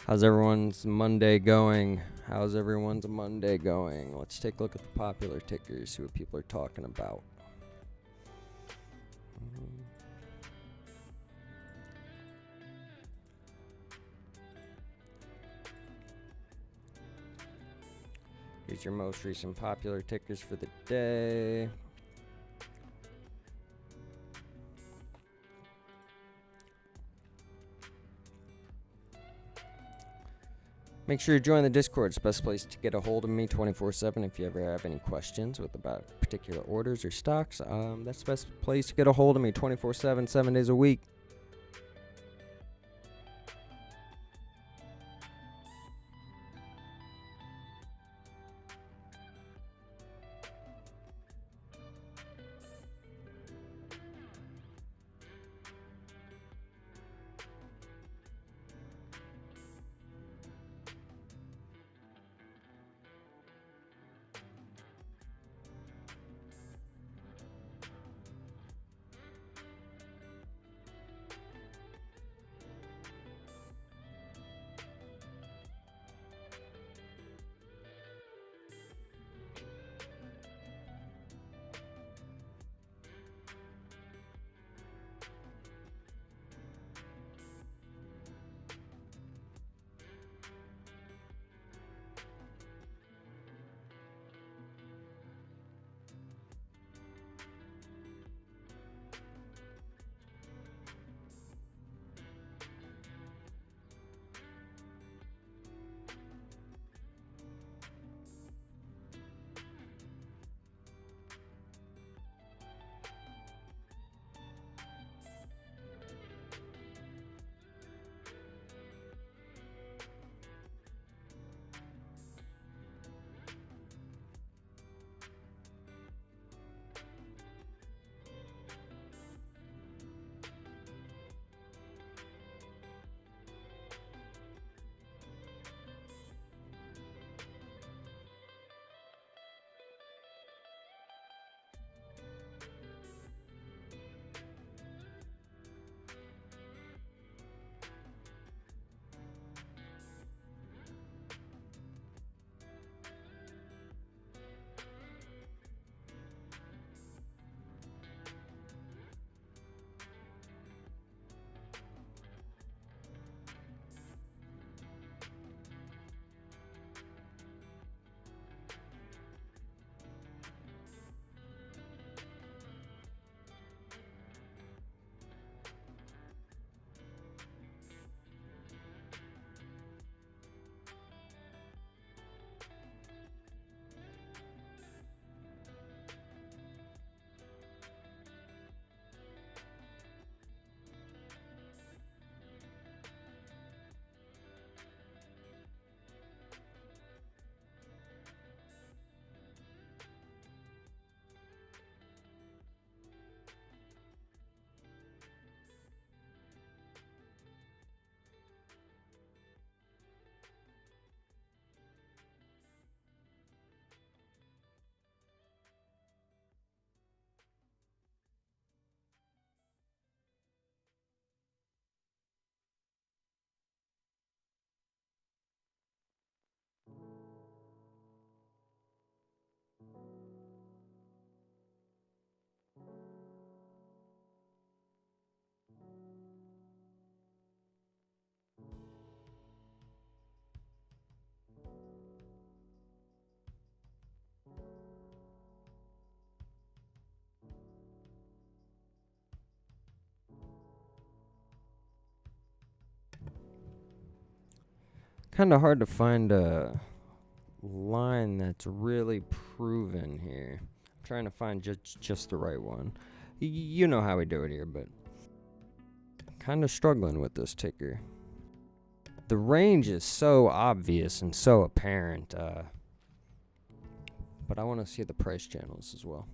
How's everyone's Monday going? How's everyone's Monday going? Let's take a look at the popular tickers, see what people are talking about. Here's your most recent popular tickers for the day. Make sure you join the Discord. It's the best place to get a hold of me 24/7 if you ever have any questions about particular orders or stocks. That's the best place to get a hold of me 24/7, 7 days a week. Kind of hard to find a line that's really proven here. I'm trying to find just the right one. You know how we do it here, but kind of struggling with this ticker. The range is so obvious and so apparent, but I want to see the price channels as well.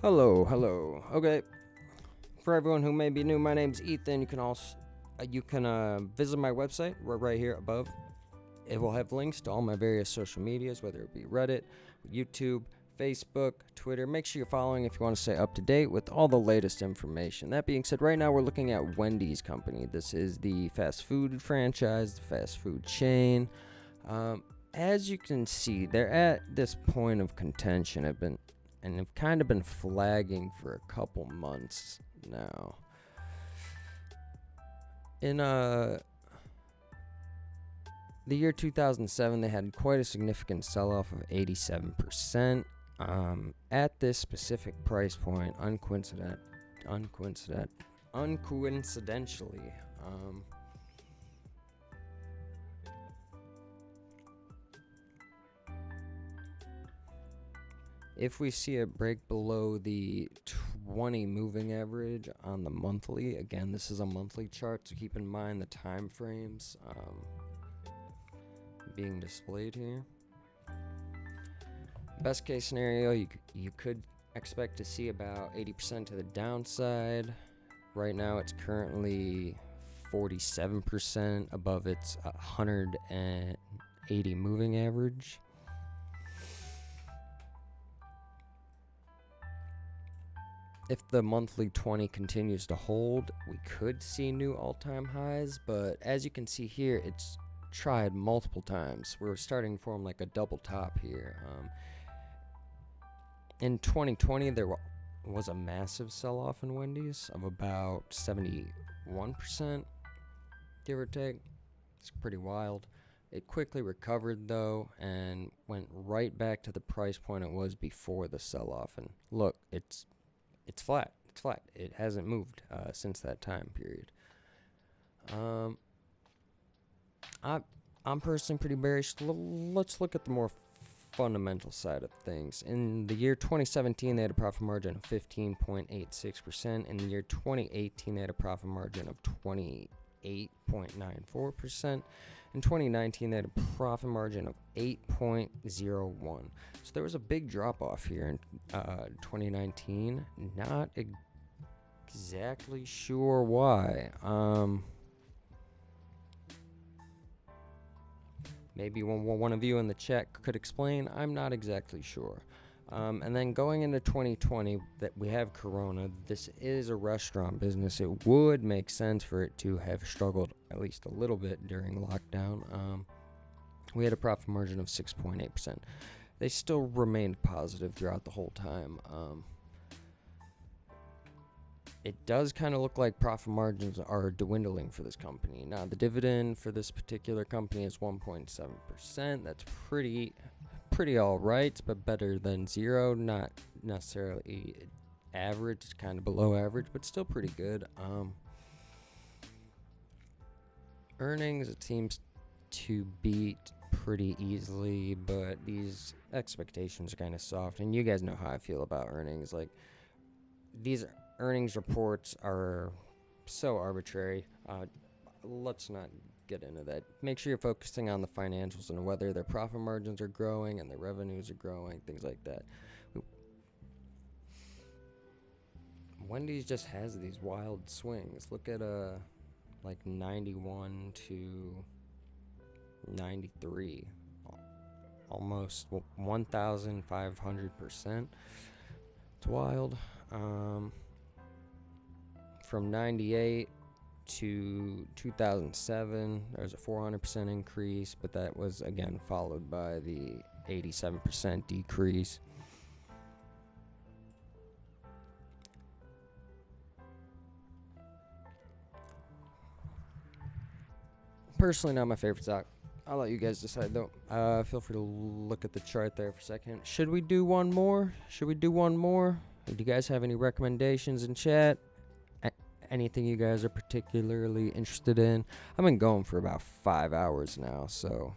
Hello. Okay. For everyone who may be new, my name's Ethan. You can visit my website right here above. It will have links to all my various social medias, whether it be Reddit, YouTube, Facebook, Twitter. Make sure you're following if you want to stay up to date with all the latest information. That being said, right now we're looking at Wendys company. This is the fast food franchise, the fast food chain. As you can see, they're at this point of contention. Have kind of been flagging for a couple months now. In the year 2007, they had quite a significant sell-off of 87%. At this specific price point, uncoincidentally, if we see it break below the 20 moving average on the monthly, again, this is a monthly chart, so keep in mind the time frames being displayed here. Best case scenario, you could expect to see about 80% to the downside. Right now, it's currently 47% above its 180 moving average. If the monthly 20 continues to hold, we could see new all-time highs, but as you can see here, it's tried multiple times. We're starting to form like a double top here. In 2020, there was a massive sell-off in Wendys of about 71%, give or take. It's pretty wild. It quickly recovered, though, and went right back to the price point it was before the sell-off. And look, it's flat. It's flat. It hasn't moved since that time period. I'm personally pretty bearish. Let's look at the more fundamental side of things. In the year 2017, they had a profit margin of 15.86%. In the year 2018, they had a profit margin of 28.94%. In 2019, they had a profit margin of 8.01. So there was a big drop off here in 2019. Not exactly sure why. Maybe one of you in the chat could explain. I'm not exactly sure. And then going into 2020, that we have Corona. This is a restaurant business. It would make sense for it to have struggled at least a little bit during lockdown. We had a profit margin of 6.8%. They still remained positive throughout the whole time. It does kind of look like profit margins are dwindling for this company. Now, the dividend for this particular company is 1.7%. That's pretty all right, but better than zero. Not necessarily average. It's kind of below average, but still pretty good. Earnings, it seems to beat pretty easily, but these expectations are kind of soft. And you guys know how I feel about earnings. Like, these earnings reports are so arbitrary. Let's not get into that. Make sure you're focusing on the financials and whether their profit margins are growing and their revenues are growing, things like that. Wendys just has these wild swings. Look at like 91 to 93, almost 1,500%. It's wild. From 98 to 2007, there was a 400% increase, but that was again followed by the 87% decrease. Personally, not my favorite stock. I'll let you guys decide though. Feel free to look at the chart there for a second. Should we do one more? Do you guys have any recommendations in chat? Anything you guys are particularly interested in? I've been going for about 5 hours now, so